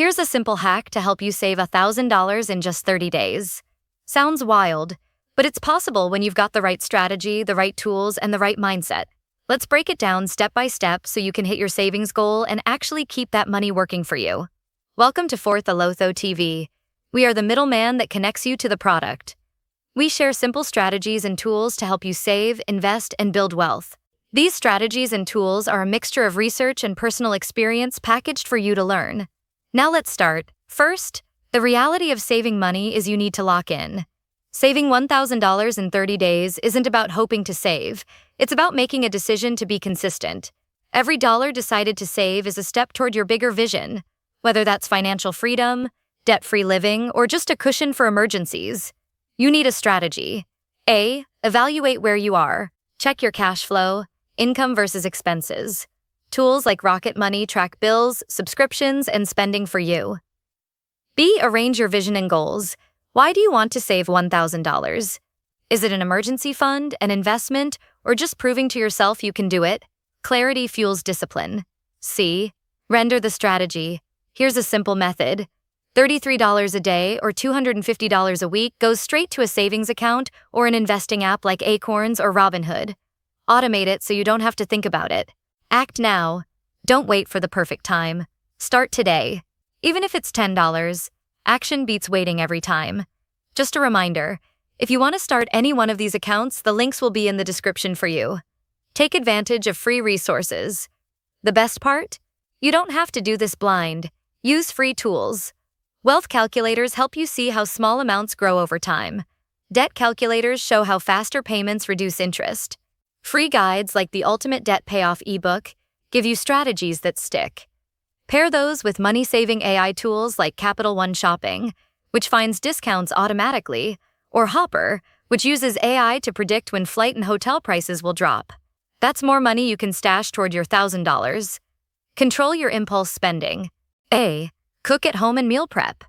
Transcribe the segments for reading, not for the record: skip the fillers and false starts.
Here's a simple hack to help you save $1,000 in just 30 days. Sounds wild, but it's possible when you've got the right strategy, the right tools, and the right mindset. Let's break it down step by step so you can hit your savings goal and actually keep that money working for you. Welcome to Fourth Alotho TV. We are the middleman that connects you to the product. We share simple strategies and tools to help you save, invest, and build wealth. These strategies and tools are a mixture of research and personal experience packaged for you to learn. Now let's start. First, the reality of saving money is you need to lock in. Saving $1,000 in 30 days isn't about hoping to save. It's about making a decision to be consistent. Every dollar decided to save is a step toward your bigger vision, whether that's financial freedom, debt-free living, or just a cushion for emergencies. You need a strategy. A. Evaluate where you are. Check your cash flow, income versus expenses. Tools like Rocket Money track bills, subscriptions, and spending for you. B. Arrange your vision and goals. Why do you want to save $1,000? Is it an emergency fund, an investment, or just proving to yourself you can do it? Clarity fuels discipline. C. Render the strategy. Here's a simple method. $33 a day or $250 a week goes straight to a savings account or an investing app like Acorns or Robinhood. Automate it so you don't have to think about it. Act now. Don't wait for the perfect time. Start today. Even if it's $10, action beats waiting every time. Just a reminder, if you want to start any one of these accounts, the links will be in the description for you. Take advantage of free resources. The best part? You don't have to do this blind. Use free tools. Wealth calculators help you see how small amounts grow over time. Debt calculators show how faster payments reduce interest. Free guides like the Ultimate Debt Payoff ebook give you strategies that stick. Pair those with money-saving AI tools like Capital One Shopping, which finds discounts automatically, or Hopper, which uses AI to predict when flight and hotel prices will drop. That's more money you can stash toward your $1,000. Control your impulse spending. A. Cook at home and meal prep.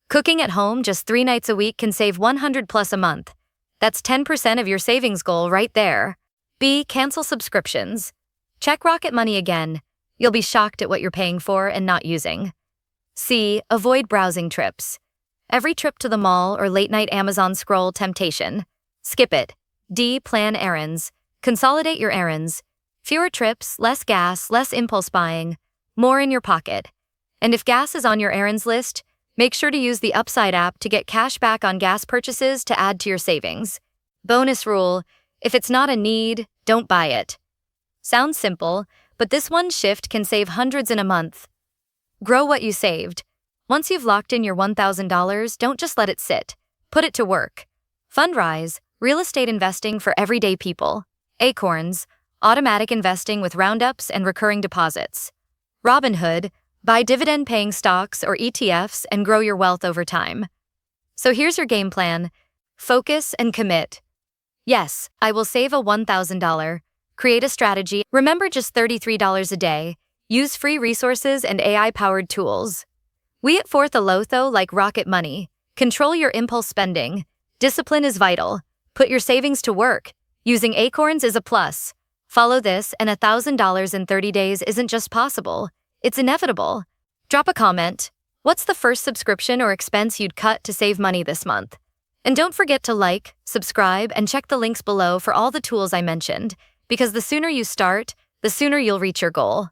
Cooking at home just 3 nights a week can save $100+ a month. That's 10% of your savings goal right there. B. Cancel subscriptions. Check Rocket Money again. You'll be shocked at what you're paying for and not using. C. Avoid browsing trips. Every trip to the mall or late-night Amazon scroll temptation. Skip it. D. Plan errands. Consolidate your errands. Fewer trips, less gas, less impulse buying, more in your pocket. And if gas is on your errands list, make sure to use the Upside app to get cash back on gas purchases to add to your savings. Bonus rule, if it's not a need, don't buy it. Sounds simple, but this one shift can save hundreds in a month. Grow what you saved. Once you've locked in your $1,000, don't just let it sit. Put it to work. Fundrise, real estate investing for everyday people. Acorns, automatic investing with roundups and recurring deposits. Robinhood, buy dividend-paying stocks or ETFs and grow your wealth over time. So here's your game plan. Focus and commit. Yes, I will save a $1,000. Create a strategy. Remember, just $33 a day. Use free resources and AI-powered tools. We at Fourth Alotho like Rocket Money. Control your impulse spending. Discipline is vital. Put your savings to work. Using Acorns is a plus. Follow this, and $1,000 in 30 days isn't just possible. It's inevitable. Drop a comment. What's the first subscription or expense you'd cut to save money this month? And don't forget to like, subscribe, and check the links below for all the tools I mentioned, because the sooner you start, the sooner you'll reach your goal.